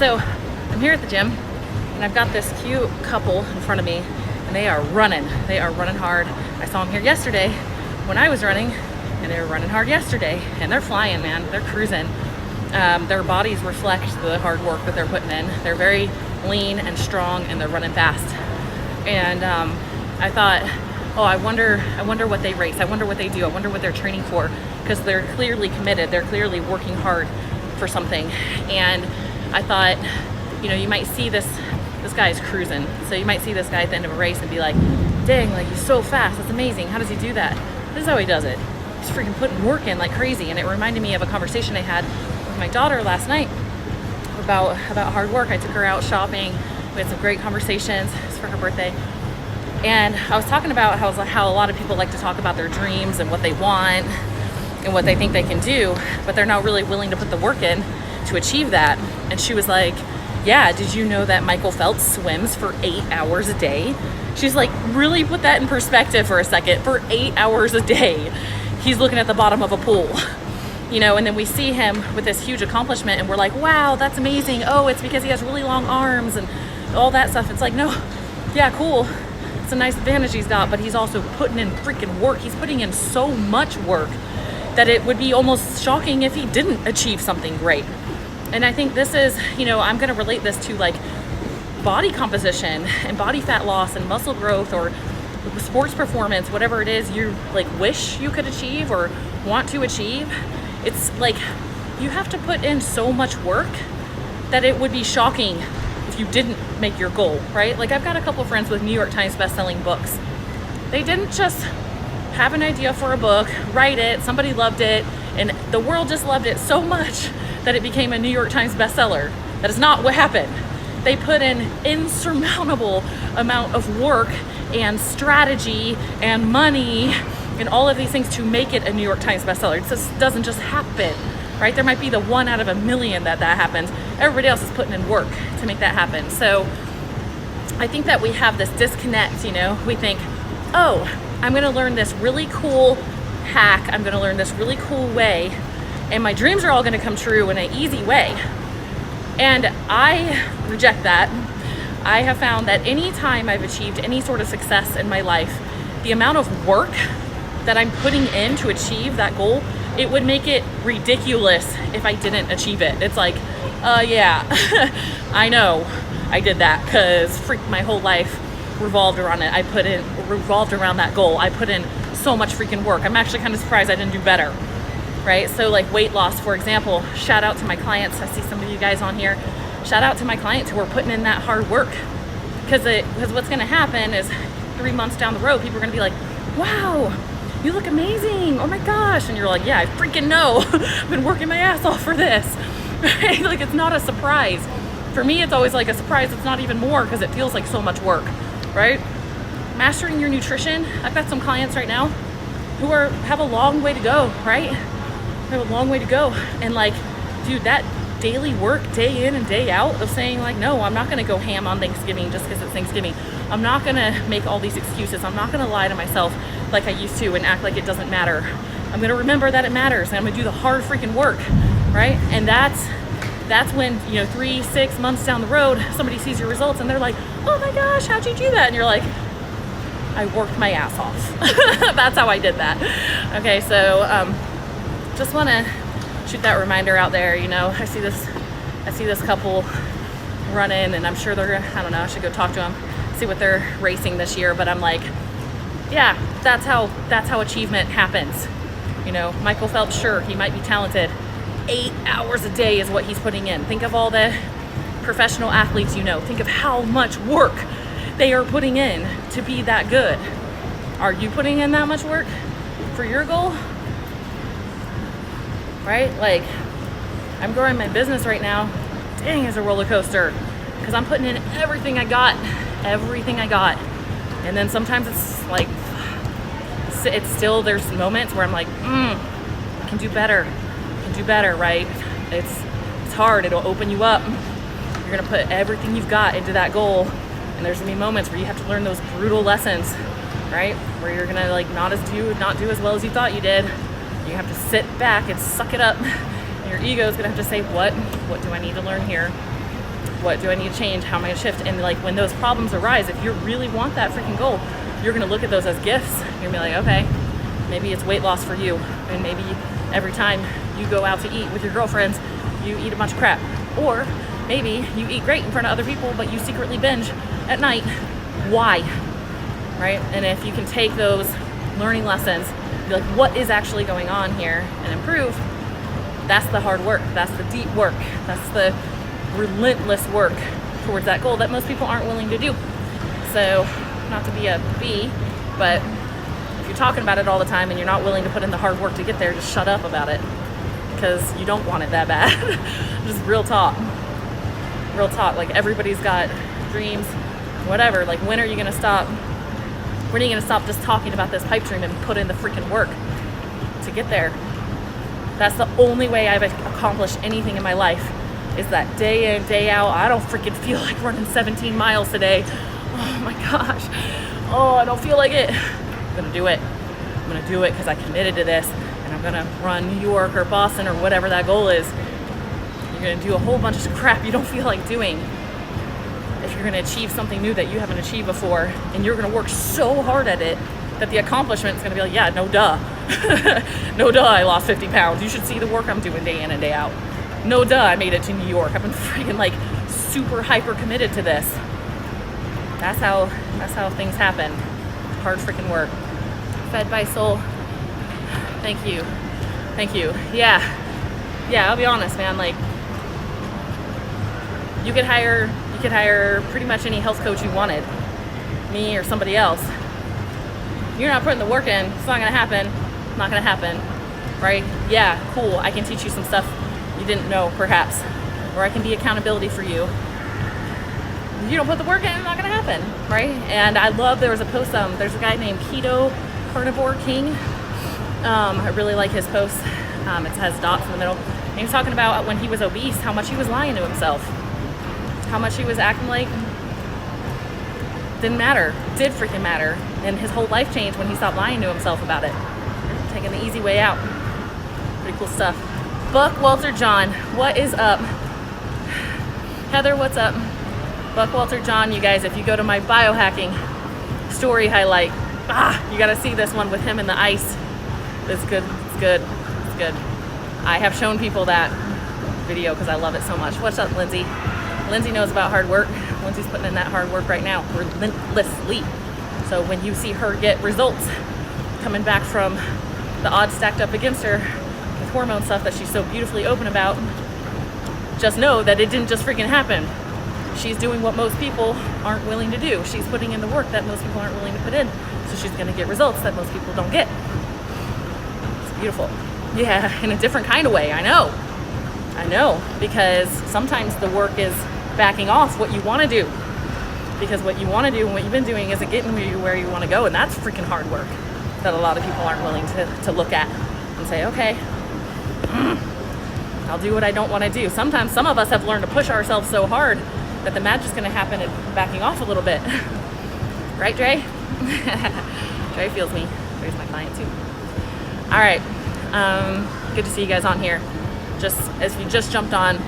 So I'm here at the gym and I've got this cute couple in front of me and they are running hard. I saw them here yesterday when I was running and they were running hard yesterday, and they're flying, man. They're cruising. Their bodies reflect the hard work that they're putting in. They're very lean and strong and they're running fast. And I thought, oh, I wonder what they race. I wonder what they do. I wonder what they're training for, because they're clearly committed. They're clearly working hard for something. And I thought, you might see this guy's cruising. So you might see this guy at the end of a race and be like, dang, like he's so fast. That's amazing. How does he do that? This is how he does it. He's freaking putting work in like crazy. And it reminded me of a conversation I had with my daughter last night about hard work. I took her out shopping. We had some great conversations. It's for her birthday. And I was talking about how a lot of people like to talk about their dreams and what they want and what they think they can do, but they're not really willing to put the work in to achieve that. And she was like, yeah, did you know that Michael Phelps swims for 8 hours a day? She's like, really put that in perspective for a second. For 8 hours a day, he's looking at the bottom of a pool. And then we see him with this huge accomplishment and we're like, wow, that's amazing. Oh, it's because he has really long arms and all that stuff. It's like, no, yeah, cool. It's a nice advantage he's got, but he's also putting in freaking work. He's putting in so much work that it would be almost shocking if he didn't achieve something great. And I think this is, I'm going to relate this to like body composition and body fat loss and muscle growth or sports performance, whatever it is you like wish you could achieve or want to achieve. It's like you have to put in so much work that it would be shocking if you didn't make your goal, right? Like I've got a couple friends with New York Times best-selling books. They didn't just have an idea for a book, write it, somebody loved it, and the world just loved it so much that it became a New York Times bestseller. That is not what happened. They put in insurmountable amount of work and strategy and money and all of these things to make it a New York Times bestseller. It just doesn't just happen, right? There might be the 1 out of a million that happens. Everybody else is putting in work to make that happen. So I think that we have this disconnect, we think, oh, I'm gonna learn this really cool hack. I'm gonna learn this really cool way and my dreams are all gonna come true in an easy way. And I reject that. I have found that any time I've achieved any sort of success in my life, the amount of work that I'm putting in to achieve that goal, it would make it ridiculous if I didn't achieve it. It's like, yeah, I know I did that because my whole life revolved around it. Revolved around that goal. I put in so much freaking work. I'm actually kind of surprised I didn't do better, right? So like weight loss, for example, shout out to my clients. I see some of you guys on here. Shout out to my clients who are putting in that hard work, because what's going to happen is 3 months down the road, people are going to be like, wow, you look amazing. Oh my gosh. And you're like, yeah, I freaking know. I've been working my ass off for this. Right? Like it's not a surprise. For me, it's always like a surprise. It's not even more because it feels like so much work, right? Mastering your nutrition. I've got some clients right now who have a long way to go, right? They have a long way to go. And like, dude, that daily work, day in and day out of saying like, no, I'm not going to go ham on Thanksgiving just because it's Thanksgiving. I'm not going to make all these excuses. I'm not going to lie to myself like I used to and act like it doesn't matter. I'm going to remember that it matters and I'm going to do the hard freaking work, right? And that's when, 3-6 months down the road, somebody sees your results and they're like, oh my gosh, how'd you do that? And you're like, I worked my ass off. That's how I did that. Okay, so just want to shoot that reminder out there. I see this couple running and I'm sure I don't know, I should go talk to them, see what they're racing this year. But I'm like, yeah, that's how achievement happens. Michael Phelps, sure, he might be talented. 8 hours a day is what he's putting in. Think of all the professional athletes think of how much work they are putting in to be that good. Are you putting in that much work for your goal? Right? Like, I'm growing my business right now. Dang, it's a roller coaster because I'm putting in everything I got. And then sometimes it's like, it's still, there's moments where I'm like, I can do better, right? It's hard. It'll open you up. You're going to put everything you've got into that goal. And there's going to be moments where you have to learn those brutal lessons, right? Where you're going to like not do as well as you thought you did. You have to sit back and suck it up. And your ego is going to have to say, what do I need to learn here? What do I need to change? How am I gonna shift? And like when those problems arise, if you really want that freaking goal, you're gonna look at those as gifts. You're gonna be like, okay, maybe it's weight loss for you, and maybe every time you go out to eat with your girlfriends, you eat a bunch of crap. Or maybe you eat great in front of other people, but you secretly binge at night. Why? Right? And if you can take those learning lessons, be like, what is actually going on here, and improve, that's the hard work. That's the deep work. That's the relentless work towards that goal that most people aren't willing to do. So, not to be a bee, but if you're talking about it all the time and you're not willing to put in the hard work to get there, just shut up about it, because you don't want it that bad. Just real talk. Real talk. Like, everybody's got dreams, whatever. Like, when are you gonna stop? When are you gonna stop just talking about this pipe dream and put in the freaking work to get there? That's the only way I've accomplished anything in my life, is that day in, day out. I don't freaking feel like running 17 miles today. Oh my gosh. Oh, I don't feel like it. I'm gonna do it. I'm gonna do it because I committed to this, and I'm gonna run New York or Boston or whatever that goal is. You're gonna do a whole bunch of crap you don't feel like doing if you're gonna achieve something new that you haven't achieved before, and you're gonna work so hard at it that the accomplishment is gonna be like, yeah, no duh. No duh, I lost 50 pounds. You should see the work I'm doing day in and day out. No duh, I made it to New York. I've been freaking like super hyper committed to this. That's how things happen. Hard freaking work. Fed by Soul. Thank you. Thank you. Yeah, I'll be honest, man. Like, you could hire pretty much any health coach you wanted, me or somebody else. You're not putting the work in, it's not gonna happen. It's not gonna happen, right? Yeah, cool, I can teach you some stuff you didn't know, perhaps, or I can be accountability for you. If you don't put the work in, it's not gonna happen, right? And I love, there was a post, there's a guy named Keto Carnivore King. I really like his post. It has dots in the middle. And he was talking about when he was obese, how much he was lying to himself, how much he was acting like didn't matter, did freaking matter. And his whole life changed when he stopped lying to himself about it. Taking the easy way out. Pretty cool stuff. Buck Walter John, what is up? Heather, what's up? Buck Walter John, you guys, if you go to my biohacking story highlight, you gotta see this one with him in the ice. It's good, it's good, it's good. I have shown people that video because I love it so much. What's up, Lindsay? Lindsay knows about hard work. Lindsay's putting in that hard work right now, relentlessly. So when you see her get results coming back from the odds stacked up against her with hormone stuff that she's so beautifully open about, just know that it didn't just freaking happen. She's doing what most people aren't willing to do. She's putting in the work that most people aren't willing to put in. So she's gonna get results that most people don't get. It's beautiful. Yeah, in a different kind of way, I know, because sometimes the work is backing off what you wanna do. Because what you wanna do and what you've been doing isn't getting you where you wanna go, and that's freaking hard work that a lot of people aren't willing to look at and say, okay, I'll do what I don't wanna do. Sometimes some of us have learned to push ourselves so hard that the magic's gonna happen at backing off a little bit. Right, Dre? Dre feels me. Dre's my client too. All right, good to see you guys on here. Just as you just jumped on,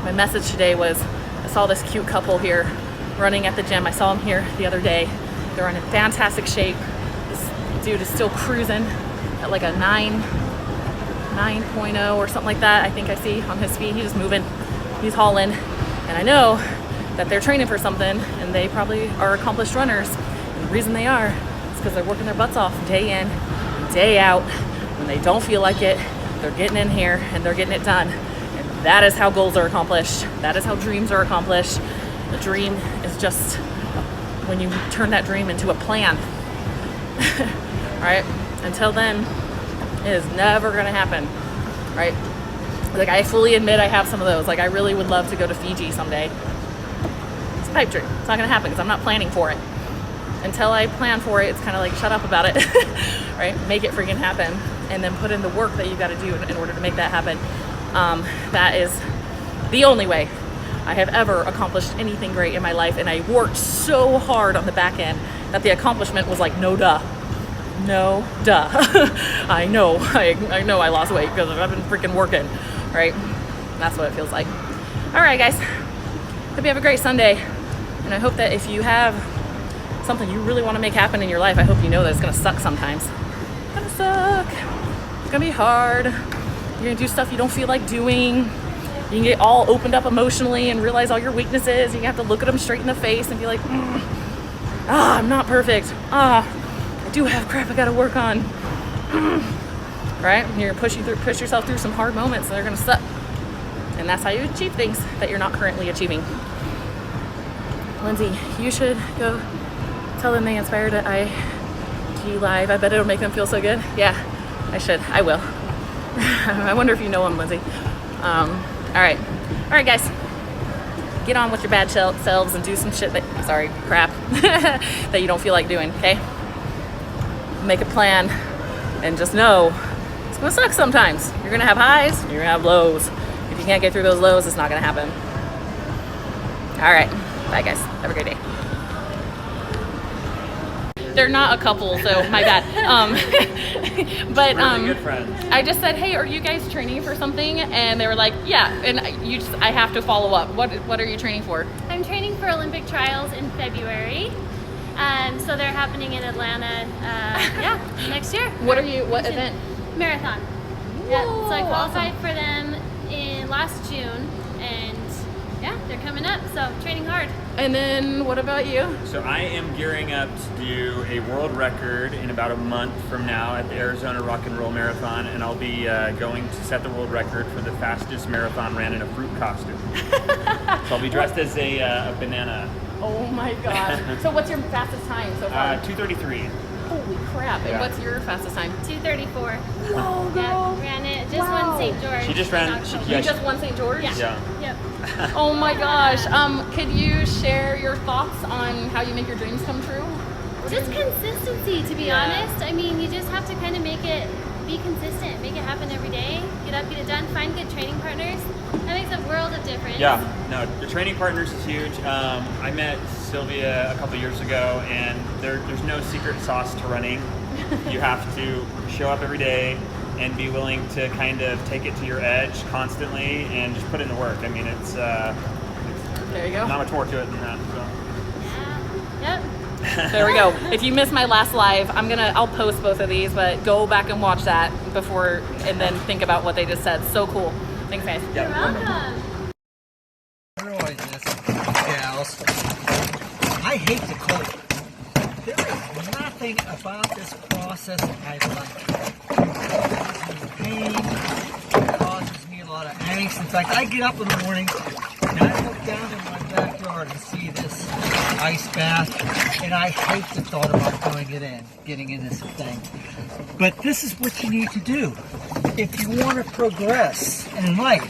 my message today was, I saw this cute couple here running at the gym. I saw them here the other day. They're in fantastic shape. This dude is still cruising at like a 9.0 or something like that. I think I see on his feet. He's just moving, he's hauling. And I know that they're training for something, and they probably are accomplished runners. And the reason they are is because they're working their butts off day in, day out. When they don't feel like it, they're getting in here and they're getting it done. And that is how goals are accomplished. That is how dreams are accomplished. The dream is just when you turn that dream into a plan. Right? Until then, it is never gonna happen. Right? Like, I fully admit I have some of those. Like, I really would love to go to Fiji someday. It's a pipe dream. It's not gonna happen because I'm not planning for it. Until I plan for it, it's kind of like, shut up about it. Right? Make it freaking happen. And then put in the work that you gotta do in order to make that happen. That is the only way I have ever accomplished anything great in my life. And I worked so hard on the back end that the accomplishment was like, no duh. No duh. I know I lost weight because I've been freaking working. Right? That's what it feels like. All right, guys. Hope you have a great Sunday. And I hope that if you have something you really want to make happen in your life, I hope you know that it's going to suck sometimes. It's going to suck. It's going to be hard. You're going to do stuff you don't feel like doing. You can get all opened up emotionally and realize all your weaknesses. You have to look at them straight in the face and be like, I'm not perfect. I do have crap I got to work on. Right? You're going to push yourself through some hard moments that are going to suck. And that's how you achieve things that you're not currently achieving. Lindsay, you should go tell them they inspired at IG Live. I bet it'll make them feel so good. Yeah, I should. I will. I wonder if you know them, Lindsay. All right, guys. Get on with your bad selves and do some shit crap that you don't feel like doing, okay? Make a plan and just know it's gonna suck sometimes. You're gonna have highs, you're gonna have lows. If you can't get through those lows, it's not gonna happen. All right, bye guys, have a great day. They're not a couple, so my bad. But really good friends. I just said, hey, are you guys training for something? And they were like, yeah. And I have to follow up. What are you training for? I'm training for Olympic trials in February. So they're happening in Atlanta, next year. What event? Marathon. Yeah, so I qualified for them in last June, and yeah, they're coming up, so training hard. And then what about you? So I am gearing up to do a world record in about a month from now at the Arizona Rock and Roll Marathon, and I'll be going to set the world record for the fastest marathon ran in a fruit costume. So I'll be dressed as a banana. Oh my gosh. So what's your fastest time so far? 2:33. Holy crap. And Yeah. what's your fastest time? 2:34. Whoa, girl. Yeah, ran it. Just won St. George. She just ran- in October. yeah, You just won St. George? Yeah. Yeah. Yep. Oh my gosh. Could you share your thoughts on how you make your dreams come true? Just consistency, to be Yeah. honest. I mean, you just have to kind of be consistent, make it happen every day, get up, get it done, find good training partners. That makes a world of difference. Yeah, no, the training partners is huge. I met Sylvia a couple years ago, and there's no secret sauce to running. You have to show up every day and be willing to kind of take it to your edge constantly and just put in the work. I mean, it's There you go. not much more to it than that. So. Yeah. Yep. There we go. If you missed my last live, I'll post both of these, but go back and watch that before and then think about what they just said. So cool. Thanks, guys. You're welcome. Really, gals. I hate the cold. There is nothing about this process I like. It causes me pain. It causes me a lot of angst. In fact, I get up in the morning and I look down in my backyard and see this ice bath, and I hate the thought about getting in this thing. But this is what you need to do. If you want to progress in life,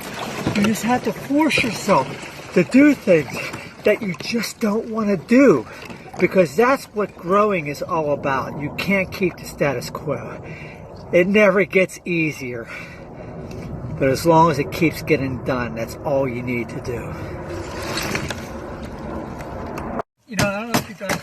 you just have to force yourself to do things that you just don't want to do, because that's what growing is all about. You can't keep the status quo. It never gets easier, but as long as it keeps getting done, that's all you need to do. You know, I don't know if you guys